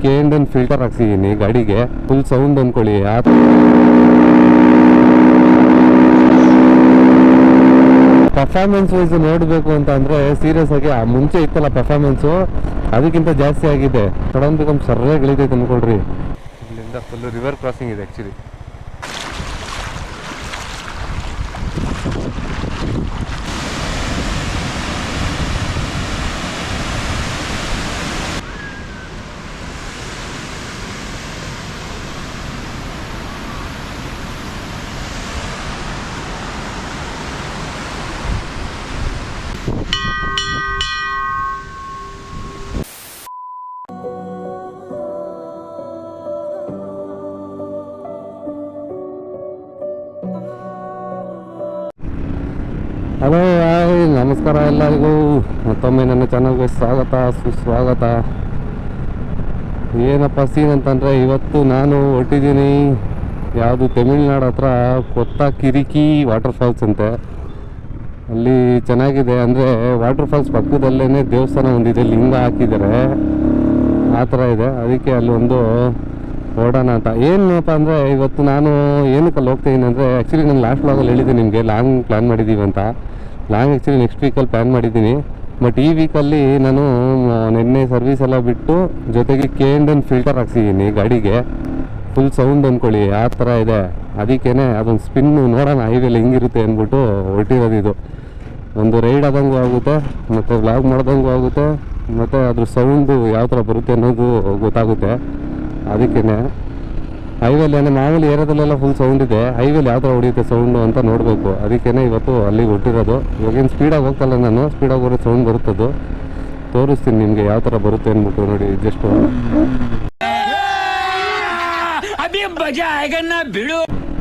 K&N filter ಹಾಕ್ಸಿದ್ದೀನಿ ಗಾಡಿಗೆ, full sound ಅಂದ್ಕೊಳ್ಳಿ. Performance wise ನೋಡಬೇಕು ಅಂತ ಅಂದರೆ ಸೀರಿಯಸ್ ಆಗಿ ಮುಂಚೆ ಇತ್ತಲ್ಲ ಪರ್ಫಾರ್ಮೆನ್ಸು ಅದಕ್ಕಿಂತ ಜಾಸ್ತಿ ಆಗಿದೆ. ಸಡನ್ ಬೇಕಂತ ಸರಿಯಾಗಿ ಇಳಿತೈತೆ ಅಂದ್ಕೊಳ್ರಿ. ಇಲ್ಲಿಂದ ಫುಲ್ಲು ರಿವರ್ ಕ್ರಾಸಿಂಗ್ ಇದೆ ಆ್ಯಕ್ಚುಲಿ. ಹಲೋ ಹಾಯ್, ನಮಸ್ಕಾರ ಎಲ್ಲರಿಗೂ. ಮತ್ತೊಮ್ಮೆ ನನ್ನ ಚಾನಲ್ಗೆ ಸ್ವಾಗತ ಸುಸ್ವಾಗತ. ಏನಪ್ಪ ಸೀನ್ ಅಂತಂದರೆ ಇವತ್ತು ನಾನು ಹೊರಟಿದ್ದೀನಿ ಯಾವುದು ತಮಿಳ್ನಾಡು ಹತ್ರ ಕೊತ್ತಕಿರಿಕಿ ವಾಟರ್ ಫಾಲ್ಸ್ ಅಂತೆ. ಅಲ್ಲಿ ಚೆನ್ನಾಗಿದೆ, ಅಂದರೆ ವಾಟರ್ ಫಾಲ್ಸ್ ಪಕ್ಕದಲ್ಲೇ ದೇವಸ್ಥಾನ ಒಂದಿದೆ, ಲಿಂಗ ಹಾಕಿದ್ದಾರೆ, ಆ ಥರ ಇದೆ. ಅದಕ್ಕೆ ಅಲ್ಲಿ ಒಂದು ಓಡೋಣ ಅಂತ. ಏನಪ್ಪ ಅಂದರೆ ಇವತ್ತು ನಾನು ಏನಕ್ಕೆ ಅಲ್ಲಿ ಹೋಗ್ತಾಯಿದ್ದೀನಿ ಅಂದರೆ ಆ್ಯಕ್ಚುಲಿ ನಾನು ಲಾಸ್ಟ್ ವ್ಲಾಗಲ್ಲಿ ಹೇಳಿದ್ದೆ ನಿಮಗೆ ಲಾಂಗ್ ಪ್ಲ್ಯಾನ್ ಮಾಡಿದ್ದೀವಿ ಅಂತ. ಲಾಂಗ್ ಆ್ಯಕ್ಚುಲಿ ನೆಕ್ಸ್ಟ್ ವೀಕಲ್ಲಿ ಪ್ಲ್ಯಾನ್ ಮಾಡಿದ್ದೀನಿ. ಬಟ್ ಈ ವೀಕಲ್ಲಿ ನಾನು ನಿನ್ನೆ ಸರ್ವಿಸ್ ಎಲ್ಲ ಬಿಟ್ಟು ಜೊತೆಗೆ K&N ಫಿಲ್ಟರ್ ಹಾಕ್ಸಿದ್ದೀನಿ ಗಾಡಿಗೆ, ಫುಲ್ ಸೌಂಡ್ ಅಂದ್ಕೊಳ್ಳಿ, ಆ ಥರ ಇದೆ. ಅದಕ್ಕೇ ಅದೊಂದು ಸ್ಪಿನ್ನು ನೋಡೋಣ ಹೈವೇಲಿ ಹೆಂಗಿರುತ್ತೆ ಅಂದ್ಬಿಟ್ಟು ಹೊರಟಿರೋದು. ಇದು ಒಂದು ರೈಡ್ ಆದಂಗೂ ಆಗುತ್ತೆ, ಮತ್ತು ವ್ಲಾಗ್ ಮಾಡ್ದಂಗೂ ಆಗುತ್ತೆ, ಮತ್ತು ಅದ್ರ ಸೌಂಡು ಯಾವ ಥರ ಬರುತ್ತೆ ಅನ್ನೋದು ಗೊತ್ತಾಗುತ್ತೆ. ಅದಕ್ಕೇ ಹೈವೇಲಿ ಮಾಮೂಲಿ ಏರಿಯಾದಲ್ಲೆಲ್ಲ ಫುಲ್ ಸೌಂಡ್ ಇದೆ, ಹೈವೇಲಿ ಯಾವ ಥರ ಹೊಡಿಯುತ್ತೆ ಸೌಂಡು ಅಂತ ನೋಡಬೇಕು. ಅದಕ್ಕೇ ಇವತ್ತು ಅಲ್ಲಿಗೆ ಹೊರಟಿರೋದು. ಇವಾಗೇನು ಸ್ಪೀಡಾಗಿ ಹೋಗ್ತಲ್ಲ ನಾನು, ಸ್ಪೀಡಾಗಿ ಹೋದ್ರೆ ಸೌಂಡ್ ಬರುತ್ತದು. ತೋರಿಸ್ತೀನಿ ನಿಮಗೆ ಯಾವ ಥರ ಬರುತ್ತೆ ಅಂದ್ಬಿಟ್ಟು. ನೋಡಿ ಜಸ್ಟು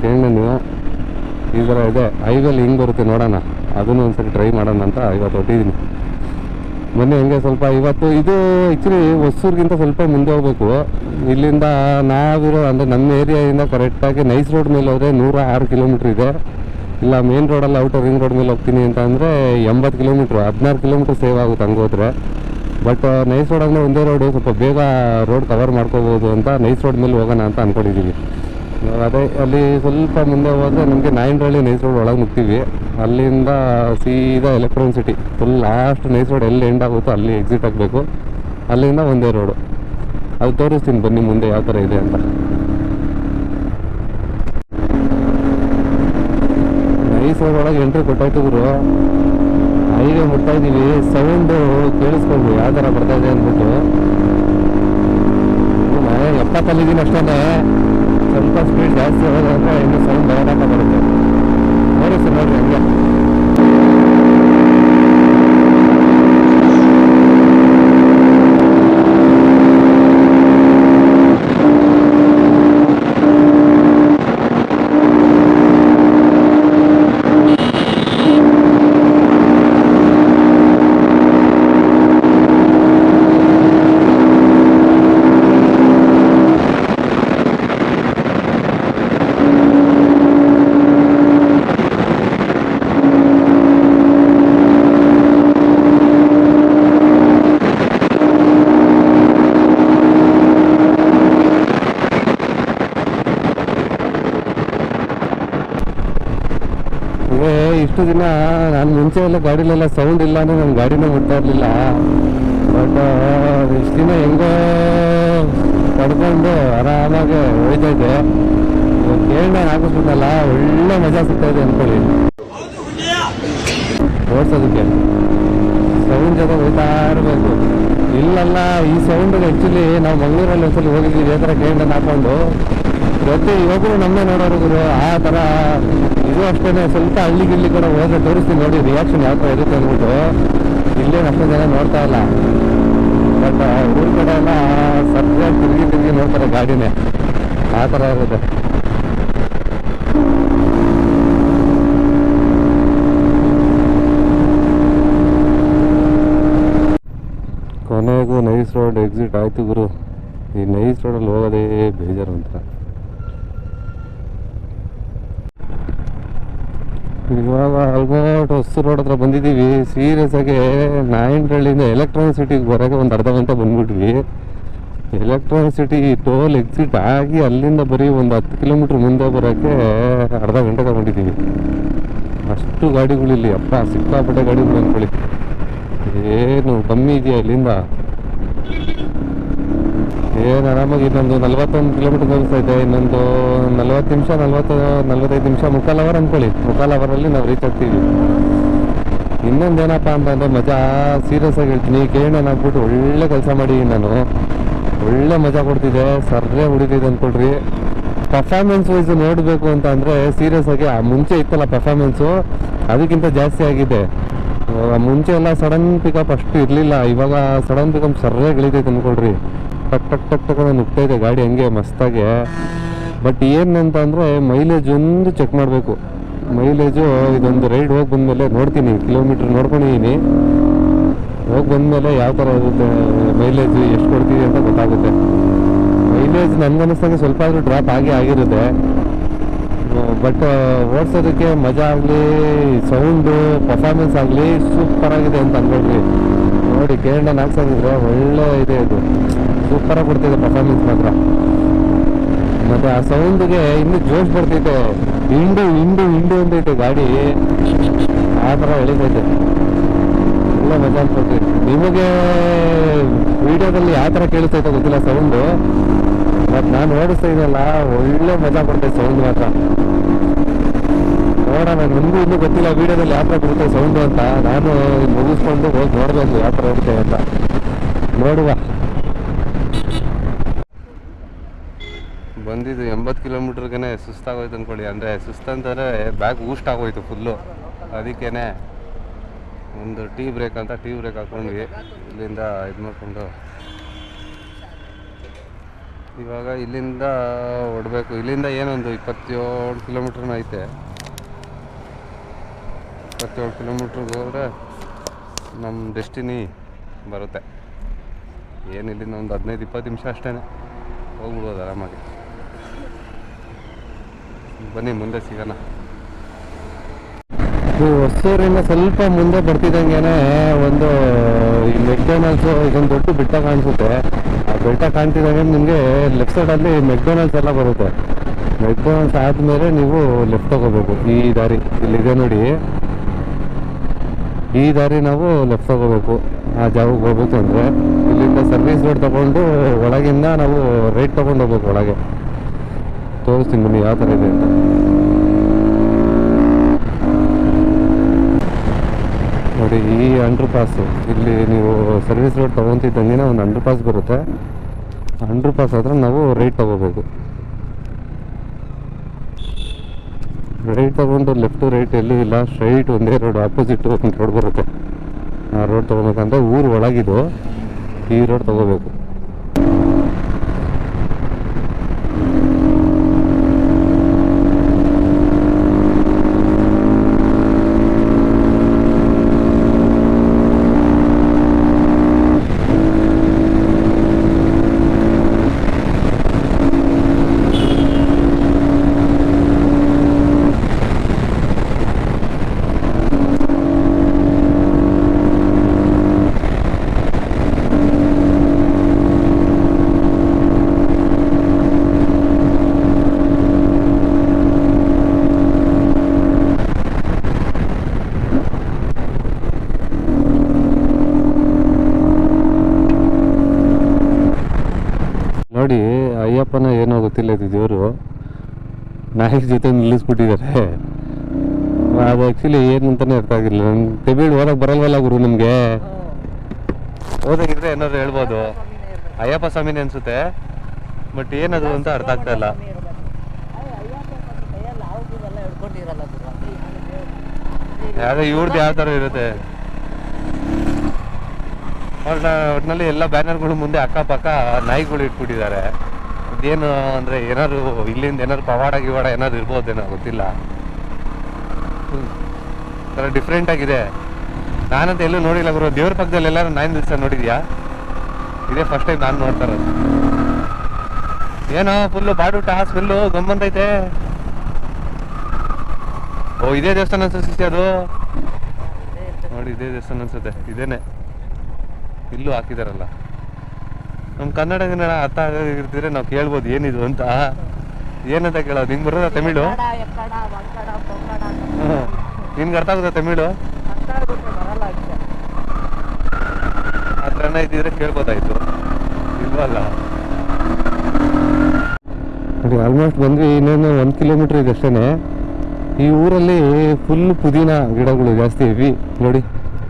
K&N ಈ ಥರ ಇದೆ, ಹೈವೇಲಿ ಹಿಂಗೆ ಬರುತ್ತೆ ನೋಡೋಣ. ಅದನ್ನು ಒಂದ್ಸರಿ ಟ್ರೈ ಮಾಡೋಣ ಅಂತ ಇವತ್ತು ಹೊಟ್ಟಿದ್ದೀನಿ. ಮೊನ್ನೆ ಹಂಗೆ ಸ್ವಲ್ಪ ಇವತ್ತು ಇದು ಆ್ಯಕ್ಚುಲಿ ಹೊಸೂರಿಗಿಂತ ಸ್ವಲ್ಪ ಮುಂದೆ ಹೋಗ್ಬೇಕು. ಇಲ್ಲಿಂದ ನಾವಿರೋ ಅಂದರೆ ನಮ್ಮ ಏರಿಯಾದಿಂದ ಕರೆಕ್ಟಾಗಿ ನೈಸ್ ರೋಡ್ ಮೇಲೆ ಹೋದರೆ 106 ಕಿಲೋಮೀಟ್ರ್ ಇದೆ. ಇಲ್ಲ ಮೇನ್ ರೋಡಲ್ಲಿ ಔಟರ್ ರಿಂಗ್ ರೋಡ್ ಮೇಲೆ ಹೋಗ್ತೀನಿ ಅಂತ ಅಂದರೆ 80 ಕಿಲೋಮೀಟ್ರ್, 16 ಕಿಲೋಮೀಟ್ರ್ ಸೇವ್ ಆಗುತ್ತೆ ಹಂಗೆ ಹೋದರೆ. ಬಟ್ ನೈಸ್ ರೋಡ್ ಅಂದರೆ ಒಂದೇ ರೋಡು, ಸ್ವಲ್ಪ ಬೇಗ ರೋಡ್ ಕವರ್ ಮಾಡ್ಕೋಬೋದು ಅಂತ ನೈಸ್ ರೋಡ್ ಮೇಲೆ ಹೋಗೋಣ ಅಂತ ಅಂದ್ಕೊಂಡಿದ್ದೀವಿ. ಅದೇ ಅಲ್ಲಿ ಸ್ವಲ್ಪ ಮುಂದೆ ಹೋದರೆ ನಮಗೆ ನಾಯಂಡ್ರಳ್ಳಿ ನೈಸ್ ರೋಡ್ ಒಳಗೆ ಮುಗ್ತೀವಿ. ಅಲ್ಲಿಂದ ಸೀದಾ electronic city full last nice road ಎಲ್ಲಿ ಎಂಡ್ ಆಗುತ್ತೋ ಅಲ್ಲಿ ಎಕ್ಸಿಟ್ ಆಗಬೇಕು. ಅಲ್ಲಿಂದ ಒಂದೇ ರೋಡು. ಅದು ತೋರಿಸ್ತೀನಿ ಬನ್ನಿ ಮುಂದೆ ಯಾವ ಥರ ಇದೆ ಅಂತ. ನೈಸ್ ರೋಡ್ ಒಳಗೆ ಎಂಟ್ರಿ ಕೊಟ್ಟಾಯ್ತು ಗುರು. ಹೈವೇ ಮುಟ್ತಾ ಇದ್ದೀವಿ, ಸೌಂಡು ಕೇಳಿಸ್ಕೊಂಡು ಯಾವ ಥರ ಬರ್ತಾಯಿದೆ ಅಂದ್ಬಿಟ್ಟು. ನಾನು 70 ಅಷ್ಟೇ, ಸ್ವಲ್ಪ ಸ್ಪೀಡ್ ಜಾಸ್ತಿ ಹೋಗೋದಂದ್ರೆ ಇನ್ನೂ ಸೌಂಡ್ ಭಯಾನಕ ಬರುತ್ತೆ. ತೋರಿಸಿ ನೋಡಿರಿ ಹಂಗೆ. ಇಷ್ಟು ದಿನ ನಾನು ಮುಂಚೆ ಎಲ್ಲ ಗಾಡಿಲೆಲ್ಲ ಸೌಂಡ್ ಇಲ್ಲ ಅಂದರೆ ನನ್ನ ಗಾಡಿನೇ ಮುಟ್ತಾ ಇರಲಿಲ್ಲ. ಬಟ್ ಇಷ್ಟು ದಿನ ಹೆಂಗೋ ಪಡ್ಕೊಂಡು ಆರಾಮಾಗಿ ಹೋಯ್ತೈತೆ. K&N ಹಾಕಿಸ್ಬಿಟ್ಟಲ್ಲ, ಒಳ್ಳೆ ಮಜಾ ಸಿಗ್ತಾಯಿದೆ ಅಂದ್ಕೊಳ್ಳಿ ಓಡಿಸೋದಕ್ಕೆ. ಸೌಂಡ್ ಜೊತೆ ಹೋಗ್ತಾ ಇರಬೇಕು. ಇಲ್ಲಲ್ಲ, ಈ ಸೌಂಡಿಗೆ ಆ್ಯಕ್ಚುಲಿ ನಾವು ಮಂಗಳೂರಲ್ಲಿ ಒಂದ್ಸಲ ಹೋಗಿದ್ದೀವಿ ಈ ಥರ K&N ಹಾಕೊಂಡು. ಪ್ರತಿ ಇವಾಗಲೂ ನಮ್ಮೇ ನೋಡೋರು ಗುರು, ಆ ಥರ ಇದು ಅಷ್ಟೇ. ಸ್ವಲ್ಪ ಹಳ್ಳಿ ಗಿಲ್ಲಿ ಕೂಡ ಹೋದ್ರೆ ತೋರಿಸ್ತೀನಿ ನೋಡಿ ರಿಯಾಕ್ಷನ್ ಯಾವ ಥರ ಇರುತ್ತೆ ಅಂದ್ಬಿಟ್ಟು. ಇಲ್ಲೇನು ಅಷ್ಟೊಂದು ಜನ ನೋಡ್ತಾ ಇಲ್ಲ, ಬಟ್ ಊರ ಕಡೆ ಎಲ್ಲ ಸರಿಯಾಗಿ ತಿರುಗಿ ನೋಡ್ತಾರೆ ಗಾಡಿನೇ, ಆ ಥರ ಇರುತ್ತೆ. ಕೊನೆಗೂ ನೈಸ್ ರೋಡ್ ಎಕ್ಸಿಟ್ ಆಯಿತು ಗುರು. ಈ ನೈಸ್ ರೋಡಲ್ಲಿ ಹೋಗೋದೇ ಬೇಜಾರು ಅಂತ. ಇವಾಗ ಆಲ್ಮೋಸ್ಟ್ ಹೊಸ ರೋಡ್ ಹತ್ರ ಎಲೆಕ್ಟ್ರಾನಿಸಿಟಿ ಟೋಲ್ ಎಕ್ಸಿಟ್ ಆಗಿ ಅಲ್ಲಿಂದ ಬರೀ ಒಂದು 10 ಕಿಲೋಮೀಟ್ರ್ ಮುಂದೆ ಬರೋಕ್ಕೆ ಅರ್ಧ ಗಂಟೆ ತಗೊಂಡಿದ್ದೀವಿ. ಅಷ್ಟು ಗಾಡಿಗಳಿಲ್ಲಿ, ಅಪ್ಪ ಸಿಕ್ಕಾಪಟ್ಟೆ ಗಾಡಿಗಳು ಅಂದ್ಕೊಳ್ಳಿ. ಏನು ಕಮ್ಮಿ ಇದೆಯಾ ಇಲ್ಲಿಂದ? ಏನು ಆರಾಮಾಗಿ ಇನ್ನೊಂದು 41 ಕಿಲೋಮೀಟ್ರ್ ತೋರಿಸ್ತೈತೆ. ಇನ್ನೊಂದು 40 ನಿಮಿಷ 45 ನಿಮಿಷ, ಮುಕ್ಕಾಲು ಅವರ್ ಅಂದ್ಕೊಳ್ಳಿ. ಮುಕ್ಕಾಲು ಅವರಲ್ಲಿ ನಾವು ರೀಚ್ ಆಗ್ತೀವಿ. ಇನ್ನೊಂದೇನಪ್ಪ ಅಂತಂದರೆ ಮಜಾ, ಸೀರಿಯಸ್ ಆಗಿ ಹೇಳ್ತೀನಿ, ಕೇಳೋಣ ಅಂದ್ಬಿಟ್ಟು ಒಳ್ಳೆ ಕೆಲಸ ಮಾಡಿ ನಾನು ಒಳ್ಳೆ ಮಜಾ ಕೊಡ್ತಿದ್ದೆ, ಸರ್ರೇ ಹೊಡಿತಿದ್ದೆ ಅಂದ್ಕೊಳ್ರಿ. ಪರ್ಫಾರ್ಮೆನ್ಸ್ ವೈಸ್ ನೋಡಬೇಕು ಅಂತ ಅಂದರೆ ಸೀರಿಯಸ್ ಆಗಿ ಮುಂಚೆ ಇತ್ತಲ್ಲ ಪರ್ಫಾರ್ಮೆನ್ಸು, ಅದಕ್ಕಿಂತ ಜಾಸ್ತಿ ಆಗಿದೆ. ಮುಂಚೆ ಎಲ್ಲ ಸಡನ್ ಪಿಕಪ್ ಅಷ್ಟು ಇರಲಿಲ್ಲ, ಇವಾಗ ಸಡನ್ ಪಿಕಪ್ ಸರ್ರೇ ಗಿಳಿತೈತೆ ಅಂದ್ಕೊಳ್ರಿ. ಟಕ್ ಟಕ್ ಟಕ್ ಟಕ್ ನುಗ್ತೈತೆ ಗಾಡಿ ಹಂಗೆ ಮಸ್ತಾಗೆ. ಬಟ್ ಏನಂತ ಅಂದರೆ ಮೈಲೇಜ್ ಒಂದು ಚೆಕ್ ಮಾಡಬೇಕು. ಮೈಲೇಜು ಇದೊಂದು ರೈಡ್ ಹೋಗಿ ಬಂದಮೇಲೆ ನೋಡ್ತೀನಿ, ಕಿಲೋಮೀಟ್ರ್ ನೋಡ್ಕೊಂಡಿದ್ದೀನಿ. ಹೋಗಿ ಬಂದಮೇಲೆ ಯಾವ ಥರ ಇರುತ್ತೆ ಮೈಲೇಜ್, ಎಷ್ಟು ಕೊಡ್ತೀವಿ ಅಂತ ಗೊತ್ತಾಗುತ್ತೆ. ಮೈಲೇಜ್ ನನಗನ್ನಿಸ್ದಂಗೆ ಸ್ವಲ್ಪ ಆದರೂ ಡ್ರಾಪ್ ಆಗಿರುತ್ತೆ. ಬಟ್ ಓಡಿಸೋದಕ್ಕೆ ಮಜಾ ಆಗಲಿ, ಸೌಂಡು ಪರ್ಫಾರ್ಮೆನ್ಸ್ ಆಗಲಿ ಸೂಪರಾಗಿದೆ ಅಂತ ಅಂದ್ಕೊಳ್ರಿ. ನೋಡಿ ಕೇರಳ ಹಾಕ್ಸಾಗಿದ್ರೆ ಒಳ್ಳೆ ಇದೆ, ಇದು ಸೂಪರಾಗಿ ಕೊಡ್ತಿದೆ ಪರ್ಫಾರ್ಮೆನ್ಸ್ ಮಾತ್ರ. ಮತ್ತು ಆ ಸೌಂಡಿಗೆ ಇನ್ನೂ ಜೋಶ್ ಬರ್ತೈತೆ, ಹಿಂಡು ಹಿಂಡು ಹಿಂಡು ಅಂತೈತೆ ಗಾಡಿ, ಆ ಥರ ಎಳಿತೈತೆ. ಒಳ್ಳೆ ಮಜಾ ಅನ್ಕೊಳ್ತೀವಿ. ನಿಮಗೆ ವಿಡಿಯೋದಲ್ಲಿ ಯಾವ ಥರ ಕೇಳಿಸ್ತೈತೆ ಗೊತ್ತಿಲ್ಲ ಸೌಂಡು, ಬಟ್ ನಾನು ಓಡಿಸ್ತಾ ಇದೆಯಲ್ಲ ಒಳ್ಳೆ ಮಜಾ ಕೊಡ್ತೈತೆ ಸೌಂಡ್ ಮಾತ್ರ. ನೋಡೋಣ, ನನಗೂ ಇನ್ನೂ ಗೊತ್ತಿಲ್ಲ ವಿಡಿಯೋದಲ್ಲಿ ಯಾವ ಥರ ಬರುತ್ತೆ ಸೌಂಡು ಅಂತ. ನಾನು ಮುಗಿಸ್ಕೊಂಡು ಹೋಗಿ ನೋಡಬೇಕು ಯಾವ ಥರ ಇರುತ್ತೆ ಅಂತ. ನೋಡುವ. ಬಂದಿದ್ದು 80 ಕಿಲೋಮೀಟ್ರಿಗೇ ಸುಸ್ತಾಗೋಯ್ತು ಅಂದ್ಕೊಳ್ಳಿ. ಅಂದರೆ ಸುಸ್ತಂತಂದರೆ ಬ್ಯಾಗ್ ಊಸ್ಟ್ ಆಗೋಯ್ತು ಫುಲ್ಲು. ಅದಕ್ಕೇ ಒಂದು ಟೀ ಬ್ರೇಕ್ ಅಂತ ಟೀ ಬ್ರೇಕ್ ಹಾಕ್ಕೊಂಡ್ವಿ. ಇಲ್ಲಿಂದ ಇದು ಮಾಡಿಕೊಂಡು ಇವಾಗ ಇಲ್ಲಿಂದ ಹೊಡಬೇಕು. ಇಲ್ಲಿಂದ ಏನೊಂದು 27 ಕಿಲೋಮೀಟ್ರ್ನ ಐತೆ. 27 ಕಿಲೋಮೀಟ್ರಿಗೆ ಹೋದರೆ ನಮ್ಮ ಡೆಸ್ಟಿನಿ ಬರುತ್ತೆ. ಏನು ಇಲ್ಲಿಂದ ಒಂದು 15-20 ನಿಮಿಷ ಅಷ್ಟೇ ಹೋಗ್ಬಿಡ್ಬೋದು ಆರಾಮಾಗಿ. ಬನ್ನಿ ಮುಂದೆ ಸಿಗೋಣ. ಹೊಸೂರಿಂದ ಸ್ವಲ್ಪ ಮುಂದೆ ಬರ್ತಿದ್ದಂಗೆ ಒಂದು ಈ ಮೆಕ್ಡೊನಾಲ್ಡ್ಸು, ಇದೊಂದು ದೊಡ್ಡ ಬೆಟ್ಟ ಕಾಣಿಸುತ್ತೆ. ಆ ಬೆಟ್ಟ ಕಾಣ್ತಿದ್ದಂಗೆ ನಿಮಗೆ ಲೆಫ್ಟ್ ಸೈಡಲ್ಲಿ ಮೆಕ್ಡೊನಾಲ್ಡ್ಸ್ ಎಲ್ಲ ಬರುತ್ತೆ. ಮೆಕ್ಡೊನಾಲ್ಡ್ಸ್ ಆದಮೇಲೆ ನೀವು ಲೆಫ್ಟ್ ತಗೋಬೇಕು. ಈ ದಾರಿ ಇಲ್ಲಿದೆ ನೋಡಿ, ಈ ದಾರಿ ನಾವು ಲೆಫ್ಟ್ ತಗೋಬೇಕು. ಆ ಜಾಗಕ್ಕೆ ಹೋಗ್ಬೇಕು ಅಂದರೆ ಇಲ್ಲಿಂದ ಸರ್ವಿಸ್ ರೋಡ್ ತೊಗೊಂಡು ಒಳಗಿಂದ ನಾವು ರೈಟ್ ತೊಗೊಂಡು ಹೋಗ್ಬೇಕು ಒಳಗೆ. ತೋರಿಸ್ತೀನಿ ಬನ್ನಿ ಯಾವ ಥರ ಇದೆ ಅಂತ. ನೋಡಿ ಈ ಅಂಡರ್ ಪಾಸು, ಇಲ್ಲಿ ನೀವು ಸರ್ವಿಸ್ ರೋಡ್ ತೊಗೊತಿದ್ದಂಗೆ ಒಂದು ಅಂಡರ್ ಪಾಸ್ ಬರುತ್ತೆ. ಅಂಡರ್ ಪಾಸ್ ಆದರೆ ನಾವು ರೈಟ್ ತೊಗೋಬೇಕು. ರೈಟ್ ತೊಗೊಂಡು ಲೆಫ್ಟು ರೈಟ್ ಎಲ್ಲೂ ಇಲ್ಲ, ಸ್ಟ್ರೈಟ್ ಒಂದೇ ರೋಡ್, ಆಪೋಸಿಟ್ ಒಂದು ರೋಡ್ ಬರುತ್ತೆ. ಆ ರೋಡ್ ತೊಗೋಬೇಕಂದ್ರೆ ಊರು ಒಳಗಿದು ಈ ರೋಡ್ ತೊಗೋಬೇಕು. ನೋಡಿ ಅಯ್ಯಪ್ಪನ ಏನೋ ಗೊತ್ತಿಲ್ಲ, ಇದು ದೇವರು ನಾಯಿ ಜೊತೆ ನಿಲ್ಲಿಸ್ಬಿಟ್ಟಿದ್ದಾರೆ. ಅದು ಆ್ಯಕ್ಚುಲಿ ಏನು ಅಂತಲೇ ಅರ್ಥ ಆಗಿಲ್ಲ. ನಂಗೆ ತೆಬಿಡ್ ಓದಕ್ಕೆ ಬರಲ್ವಲ್ಲ ಗುರು. ನಮಗೆ ಓದಕ್ಕಿದ್ರೆ ಏನಾದ್ರು ಹೇಳ್ಬೋದು, ಅಯ್ಯಪ್ಪ ಸ್ವಾಮಿನೇ ಅನಿಸುತ್ತೆ. ಬಟ್ ಏನದು ಅಂತ ಅರ್ಥ ಆಗ್ತಾ ಇಲ್ಲ. ಯಾವುದೇ ಇವ್ರದ್ದು ಯಾವ ಥರ ಇರುತ್ತೆ ಒಟ್ಟಿನಲ್ಲಿ ಎಲ್ಲ ಬ್ಯಾನರ್ಗಳು ಮುಂದೆ ಅಕ್ಕಪಕ್ಕ ನಾಯಿಗಳು ಇಟ್ಬಿಟ್ಟಿದ್ದಾರೆ. ಇದೇನು ಅಂದರೆ ಏನಾದ್ರು ಇಲ್ಲಿಂದ ಏನಾದ್ರು ಪವಾಡ ಗಿವಾಡ ಏನಾದ್ರು ಇರ್ಬೋದೇನೋ ಗೊತ್ತಿಲ್ಲ. ಥರ ಡಿಫ್ರೆಂಟ್ ಆಗಿದೆ. ನಾನಂತ ಎಲ್ಲೂ ನೋಡಿಲ್ಲ ಗುರು. ದೇವ್ರ ಪಕ್ಕದಲ್ಲಿ ಎಲ್ಲರೂ ನಾಯಿ ದಿವಸ ನೋಡಿದ್ಯಾ? ಇದೇ ಫಸ್ಟ್ ಟೈಮ್ ನಾನು ನೋಡ್ತಾ ಇರೋದು. ಏನೋ ಫುಲ್ಲು ಬಾಡೂಟ ಸ್ಮೆಲ್ಲು ಗಮ್ಮಂತೈತೆ. ಓ ಇದೇ ದೇವಸ್ಥಾನ ಅನ್ಸುತ್ತೆ ಅದು. ನೋಡಿ ಇದೇ ದೇವಸ್ಥಾನ ಅನ್ಸುತ್ತೆ. ಇದೇನೆ ಇಲ್ಲೂ ಹಾಕಿದಾರಲ್ಲ. ನಮ್ಮ ಕನ್ನಡ ಅರ್ಥ ಆಗಿರ್ತಿದ್ರೆ ನಾವು ಕೇಳ್ಬೋದು ಏನಿದು ಅಂತ. ಏನಂತ ಕೇಳೋದು? ನಿಂಗೆ ಬರೋದ ತಮಿಳು? ನಿನ್ಗೆ ಅರ್ಥ ಆಗುತ್ತಾ ತಮಿಳು? ಆ ಥರನ ಇದ್ದಿದ್ರೆ ಕೇಳ್ಬೋದಾಯ್ತು, ಇಲ್ವಲ್ಲ. ನೋಡಿ ಆಲ್ಮೋಸ್ಟ್ ಬಂದ್ವಿ, ಇನ್ನೇನು 1 ಕಿಲೋಮೀಟ್ರ್ ಇದೆ ಅಷ್ಟೇ. ಈ ಊರಲ್ಲಿ ಫುಲ್ ಪುದೀನ ಗಿಡಗಳು ಜಾಸ್ತಿ ಇವೆ ನೋಡಿ.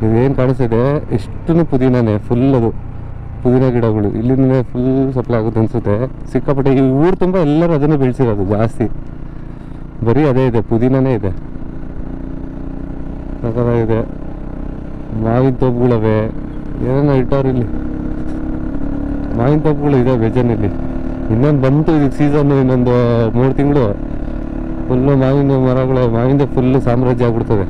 ಇದೇನು ಕಾಣಿಸ್ತಿದೆ ಇಷ್ಟು ಪುದೀನನೇ, ಫುಲ್ ಅದು ಪುದೀನ ಗಿಡಗಳು. ಇಲ್ಲಿಂದ ಫುಲ್ ಸಪ್ಲೈ ಆಗುತ್ತೆ ಅನಿಸುತ್ತೆ ಸಿಕ್ಕಾಪಟ್ಟೆ. ಈ ಊರು ತುಂಬ ಎಲ್ಲರೂ ಅದನ್ನೇ ಬೆಳೆಸಿರೋದು ಜಾಸ್ತಿ, ಬರೀ ಅದೇ ಇದೆ, ಪುದೀನನೇ ಇದೆ. ಇದೆ ಮಾವಿನ ತೋಪುಗಳವೆ, ಏನೇನೋ ಇಟ್ಟವ್ರು ಇಲ್ಲಿ. ಮಾವಿನ ತೋಪುಗಳು ಇದೆ ಬೇಜಾನಿಲ್ಲಿ. ಇನ್ನೊಂದು ಬಂತು ಇದಕ್ಕೆ ಸೀಸನ್ನು, ಇನ್ನೊಂದು 3 ತಿಂಗಳು ಫುಲ್ಲು ಮಾವಿನ ಮರಗಳು, ಮಾವಿಂದ ಫುಲ್ಲು ಸಾಮ್ರಾಜ್ಯ ಆಗ್ಬಿಡ್ತದೆ.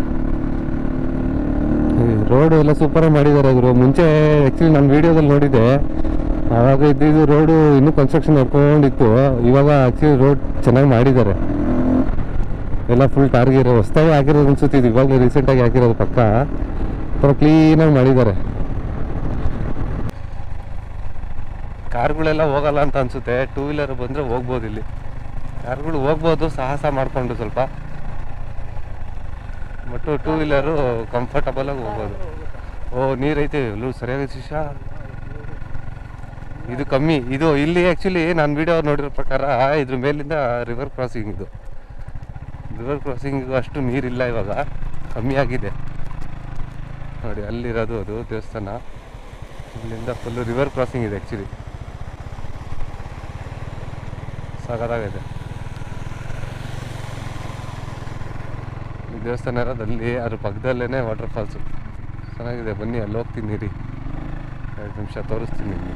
ರೋಡು ಎಲ್ಲ ಸೂಪರಾಗಿ ಮಾಡಿದ್ದಾರೆ ಅವರು. ಮುಂಚೆ ಆ್ಯಕ್ಚುಲಿ ನಾನು ವೀಡಿಯೋದಲ್ಲಿ ನೋಡಿದ್ದೆ, ಆವಾಗ ಇದ್ದಿದ್ದು ರೋಡು ಇನ್ನೂ ಕನ್ಸ್ಟ್ರಕ್ಷನ್ ನಡ್ಕೊಂಡಿತ್ತು. ಇವಾಗ ಆ್ಯಕ್ಚುಲಿ ರೋಡ್ ಚೆನ್ನಾಗಿ ಮಾಡಿದ್ದಾರೆ, ಎಲ್ಲ ಫುಲ್ ಟಾರ್ಗಿರೋ ಹೊಸ್ದಾಗಿ ಹಾಕಿರೋದು ಅನ್ಸುತ್ತಿದ್ದು. ಇವಾಗಲೇ ರೀಸೆಂಟಾಗಿ ಹಾಕಿರೋದು ಪಕ್ಕ ಥರ ಕ್ಲೀನಾಗಿ ಮಾಡಿದ್ದಾರೆ. ಕಾರ್ಗಳೆಲ್ಲ ಹೋಗಲ್ಲ ಅಂತ ಅನಿಸುತ್ತೆ, 2 ವೀಲರ್ ಬಂದರೆ ಹೋಗ್ಬೋದು. ಇಲ್ಲಿ ಕಾರ್ಗಳು ಹೋಗ್ಬೋದು ಸಾಹಸ ಮಾಡಿಕೊಂಡು ಸ್ವಲ್ಪ, ಬಟ್ 2 ವೀಲರು ಕಂಫರ್ಟಬಲಾಗಿ ಹೋಗ್ಬೋದು. ಓ ನೀರೈತೆ ಎಲ್ಲೂ ಸರಿಯಾಗಿ ಶಿಶಾ. ಇದು ಕಮ್ಮಿ, ಇದು ಇಲ್ಲಿ ಆ್ಯಕ್ಚುಲಿ ನಾನು ವೀಡಿಯೋ ನೋಡಿರೋ ಪ್ರಕಾರ ಇದ್ರ ಮೇಲಿಂದ ರಿವರ್ ಕ್ರಾಸಿಂಗ್. ಇದು ರಿವರ್ ಕ್ರಾಸಿಂಗಿಗೂ ಅಷ್ಟು ನೀರಿಲ್ಲ, ಇವಾಗ ಕಮ್ಮಿ ಆಗಿದೆ ನೋಡಿ. ಅಲ್ಲಿರೋದು ಅದು ದೇವಸ್ಥಾನ, ಇಲ್ಲಿಂದ ಫುಲ್ಲು ರಿವರ್ ಕ್ರಾಸಿಂಗ್ ಇದೆ ಆ್ಯಕ್ಚುಲಿ. ಸಾಕಾಗಿದೆ ಈ ದೇವಸ್ಥಾನ ಇರೋದಲ್ಲಿ, ಅದ್ರ ಪಕ್ಕದಲ್ಲೇ ವಾಟರ್ ಫಾಲ್ಸು ಚೆನ್ನಾಗಿದೆ. ಬನ್ನಿ ಅಲ್ಲಿ ಹೋಗ್ತೀನಿ ರೀ, 2 ನಿಮಿಷ ತೋರಿಸ್ತೀನಿ ನಿಮಗೆ.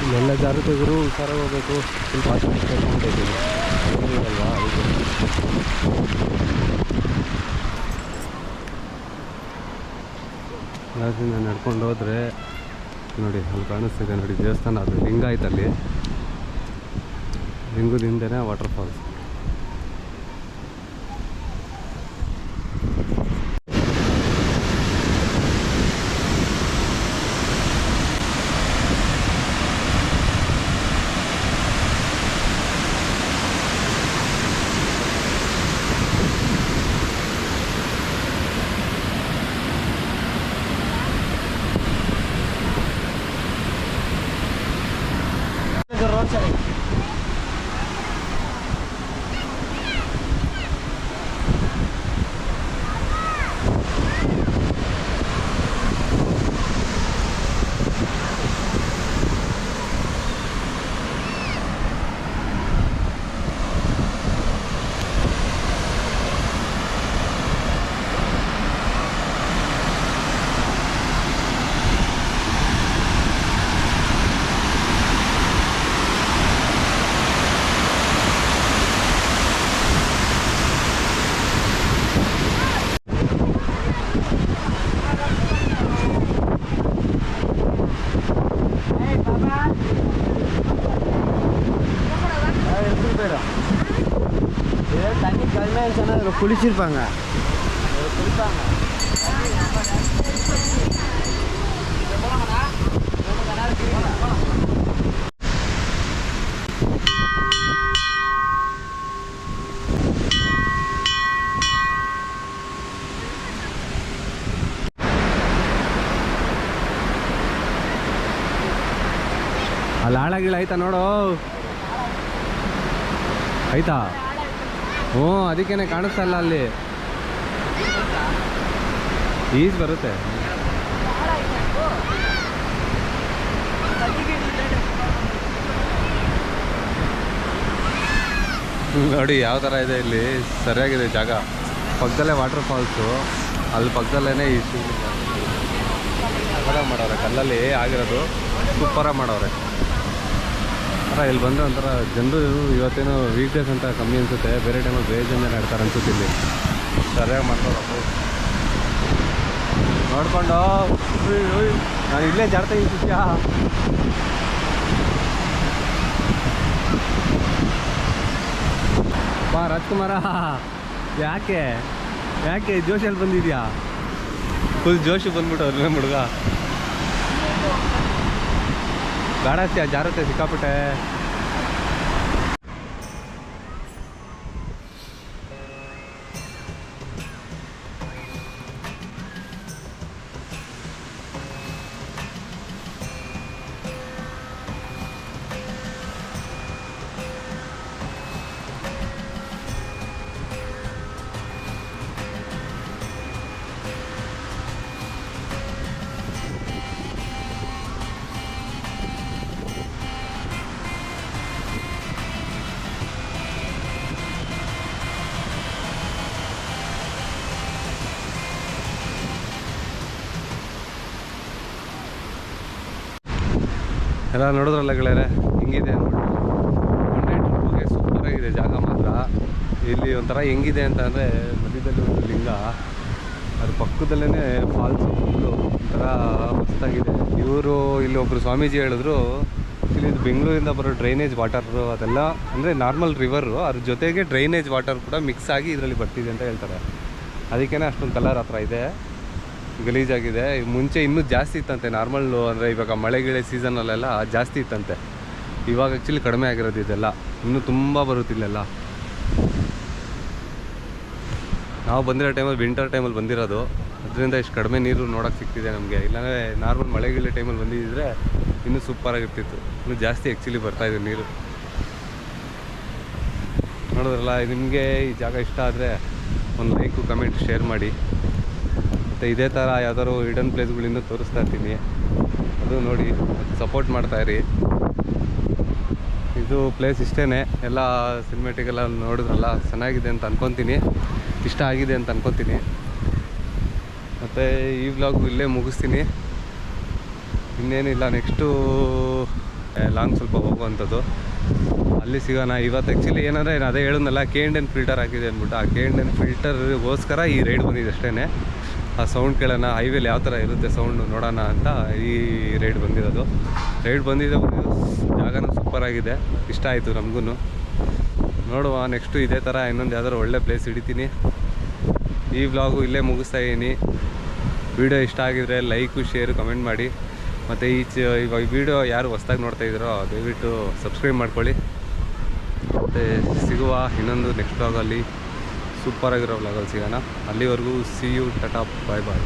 ಇಲ್ಲೆಲ್ಲ ಜಾರಕಿದ್ರು ಹುಷಾರಾಗಿ ಹೋಗ್ಬೇಕು. ಸ್ವಲ್ಪ ಕರ್ಕೊಂಡಿದ್ದೀವಿ ಅಲ್ವಾ, ಅದರಿಂದ ನಡ್ಕೊಂಡು ಹೋದರೆ ನೋಡಿ ಅಲ್ಲಿ ಕಾಣಿಸ್ತಿದೆ ನೋಡಿ ದೇವಸ್ಥಾನ. ಅದು ಲಿಂಗ ಆಯ್ತಲ್ಲಿ, ಲಿಂಗದಿಂದನೇ ವಾಟರ್ ಫಾಲ್ಸ್. தண்ணி கம்மியாக இருந்துச்சுன்னா அதில் குளிச்சிருப்பாங்க. ಅಲ್ಲಿ ಆಳಗಿಳ ಆಯ್ತಾ ನೋಡು, ಆಯ್ತಾ? ಹ್ಞೂ, ಅದಕ್ಕೇನೆ ಕಾಣಿಸ್ತಲ್ಲ ಅಲ್ಲಿ ಈಜ್ ಬರುತ್ತೆ ನೋಡಿ ಯಾವ ಥರ ಇದೆ ಇಲ್ಲಿ. ಸರಿಯಾಗಿದೆ ಜಾಗ, ಪಕ್ಕದಲ್ಲೇ ವಾಟರ್ ಫಾಲ್ಸು, ಅಲ್ಲಿ ಪಕ್ಕದಲ್ಲೇ ಈ ಸೂಪರಾಗಿ ಮಾಡವ್ರೆ, ಕಲ್ಲಲ್ಲಿ ಆಗಿರೋದು ಸೂಪರಾಗಿ ಮಾಡವ್ರೆ. ಇಲ್ಲಿ ಬಂದರೆ ಒಂಥರ ಜನರು ಇವತ್ತೇನೋ ವೀಕ್ ಡೇಸ್ ಅಂತ ಕಮ್ಮಿ ಅನಿಸುತ್ತೆ, ಬೇರೆ ಟೈಮಲ್ಲಿ ಬೇರೆ ಜನ ಇಡ್ತಾರೆ ಅನ್ಸುತ್ತೆ. ಇಲ್ಲಿ ಸರಿಯಾಗಿ ಮಾಡ್ತಾರೆ ನೋಡ್ಕೊಂಡು ನಾನು ಇಲ್ಲೇ ಜಾಡ್ತಾ ಇದ್ದ ಬಾ ರಾಜ್ಕುಮಾರ. ಯಾಕೆ ಯಾಕೆ ಜೋಶಲ್ಲಿ ಬಂದಿದ್ಯಾ? ಫುಲ್ ಜೋಶು ಬಂದ್ಬಿಟ್ಟು ಅವ್ರ ಹುಡುಗ ಗಾಡಾಸ್ತಿ ಜಾರತ್ತೆ ಸಿಕ್ಕಾಪಟ್ಟೆ. ಎಲ್ಲ ನೋಡಿದ್ರಲ್ಲ ಗೆಳೆಯರೆ ಹೆಂಗಿದೆ ಅಂದ್ಬಿಟ್ಟು. ಒನ್ ಡೇ ಟ್ರಿಪ್ಗೆ ಸೂಪರಾಗಿದೆ ಜಾಗ ಮಾತ್ರ. ಇಲ್ಲಿ ಒಂಥರ ಹೆಂಗಿದೆ ಅಂತ ಅಂದರೆ ಮಧ್ಯದಲ್ಲಿ ಒಂದು ಲಿಂಗ, ಅದ್ರ ಪಕ್ಕದಲ್ಲೇ ಫಾಲ್ಸು ಫುಲ್ಲು ಒಂಥರ ಮಸ್ತಾಗಿದೆ. ಇವರು ಇಲ್ಲಿ ಒಬ್ಬರು ಸ್ವಾಮೀಜಿ ಹೇಳಿದ್ರು, ಇಲ್ಲಿ ಇದು ಬೆಂಗಳೂರಿಂದ ಬರೋ ಡ್ರೈನೇಜ್ ವಾಟರು ಅದೆಲ್ಲ ಅಂದರೆ ನಾರ್ಮಲ್ ರಿವರು, ಅದ್ರ ಜೊತೆಗೆ ಡ್ರೈನೇಜ್ ವಾಟರ್ ಕೂಡ ಮಿಕ್ಸ್ ಆಗಿ ಇದರಲ್ಲಿ ಬರ್ತಿದೆ ಅಂತ ಹೇಳ್ತಾರೆ. ಅದಕ್ಕೇ ಅಷ್ಟೊಂದು ಕಲರ್ ಹತ್ರ ಇದೆ, ಗಲೀಜಾಗಿದೆ. ಮುಂಚೆ ಇನ್ನೂ ಜಾಸ್ತಿ ಇತ್ತಂತೆ ನಾರ್ಮಲ್ಲು, ಅಂದರೆ ಇವಾಗ ಮಳೆಗಿಳೆ ಸೀಸನಲ್ಲೆಲ್ಲ ಜಾಸ್ತಿ ಇತ್ತಂತೆ. ಇವಾಗ ಆ್ಯಕ್ಚುಲಿ ಕಡಿಮೆ ಆಗಿರೋದು ಇದೆಲ್ಲ, ಇನ್ನೂ ತುಂಬ ಬರುತ್ತಿಲ್ಲೆಲ್ಲ. ನಾವು ಬಂದಿರೋ ಟೈಮಲ್ಲಿ ವಿಂಟರ್ ಟೈಮಲ್ಲಿ ಬಂದಿರೋದು, ಅದರಿಂದ ಇಷ್ಟು ಕಡಿಮೆ ನೀರು ನೋಡೋಕ್ಕೆ ಸಿಗ್ತಿದೆ ನಮಗೆ. ಇಲ್ಲಾಂದರೆ ನಾರ್ಮಲ್ ಮಳೆಗಿಳೆ ಟೈಮಲ್ಲಿ ಬಂದಿದ್ದರೆ ಇನ್ನೂ ಸೂಪರಾಗಿರ್ತಿತ್ತು. ಇನ್ನೂ ಜಾಸ್ತಿ ಆ್ಯಕ್ಚುಲಿ ಬರ್ತಾಯಿದೆ ನೀರು. ನೋಡಿದ್ರಲ್ಲ, ನಿಮಗೆ ಈ ಜಾಗ ಇಷ್ಟ ಆದರೆ ಒಂದು ಲೈಕು ಕಮೆಂಟ್ ಶೇರ್ ಮಾಡಿ. ಮತ್ತು ಇದೇ ಥರ ಯಾವ್ದಾದ್ರು ಹಿಡನ್ ಪ್ಲೇಸ್ಗಳಿಂದ ತೋರಿಸ್ತಾ ಇರ್ತೀನಿ, ಅದು ನೋಡಿ ಸಪೋರ್ಟ್ ಮಾಡ್ತಾಯಿರಿ. ಇದು ಪ್ಲೇಸ್ ಇಷ್ಟೇ, ಎಲ್ಲ ಸಿನಿಮೆಟಿಗೆಲ್ಲ ನೋಡಿದ್ರಲ್ಲ, ಚೆನ್ನಾಗಿದೆ ಅಂತ ಅಂದ್ಕೊತೀನಿ, ಇಷ್ಟ ಆಗಿದೆ ಅಂತ ಅಂದ್ಕೊತೀನಿ. ಮತ್ತು ಈ ವ್ಲಾಗು ಇಲ್ಲೇ ಮುಗಿಸ್ತೀನಿ. ಇನ್ನೇನಿಲ್ಲ, ನೆಕ್ಸ್ಟು ಲಾಂಗ್ ಸ್ವಲ್ಪ ಹೋಗುವಂಥದ್ದು, ಅಲ್ಲಿ ಸಿಗೋಣ. ಇವತ್ತು ಆ್ಯಕ್ಚುಲಿ ಏನಂದರೆ ನಾನು ಅದೇ ಹೇಳಿದ್ನಲ್ಲ, KN ಫಿಲ್ಟರ್ ಹಾಕಿದೆ ಅಂದ್ಬಿಟ್ಟು, ಆ KN ಫಿಲ್ಟರ್ಗೋಸ್ಕರ ಈ ರೈಡ್ ಬಂದಿದೆ ಅಷ್ಟೇ. ಆ ಸೌಂಡ್ ಕೇಳೋಣ, ಹೈವೇಲಿ ಯಾವ ಥರ ಇರುತ್ತೆ ಸೌಂಡು ನೋಡೋಣ ಅಂತ ಈ ರೈಡ್ ಬಂದಿರೋದು. ಜಾಗನೂ ಸೂಪರಾಗಿದೆ, ಇಷ್ಟ ಆಯಿತು ನಮಗೂ. ನೋಡುವ ನೆಕ್ಸ್ಟು ಇದೇ ಥರ ಇನ್ನೊಂದು ಯಾವ್ದಾದ್ರು ಒಳ್ಳೆ ಪ್ಲೇಸ್ ಹಿಡಿತೀನಿ. ಈ ವ್ಲಾಗು ಇಲ್ಲೇ ಮುಗಿಸ್ತಾ ಇದ್ದೀನಿ. ವಿಡಿಯೋ ಇಷ್ಟ ಆಗಿದರೆ ಲೈಕು ಶೇರು ಕಮೆಂಟ್ ಮಾಡಿ. ಮತ್ತು ಇವಾಗ ಈ ವಿಡಿಯೋ ಯಾರು ಹೊಸ್ದಾಗಿ ನೋಡ್ತಾ ಇದ್ದೀರೋ ದಯವಿಟ್ಟು ಸಬ್ಸ್ಕ್ರೈಬ್ ಮಾಡ್ಕೊಳ್ಳಿ. ಮತ್ತು ಸಿಗುವ ಇನ್ನೊಂದು ನೆಕ್ಸ್ಟ್ ವ್ಲಾಗಲ್ಲಿ, ಸೂಪರಾಗಿರೋ ವ್ಲಾಗಲ್ಲಿ ಸಿಗೋಣ. ಅಲ್ಲಿವರೆಗೂ see you, tata, bye bye.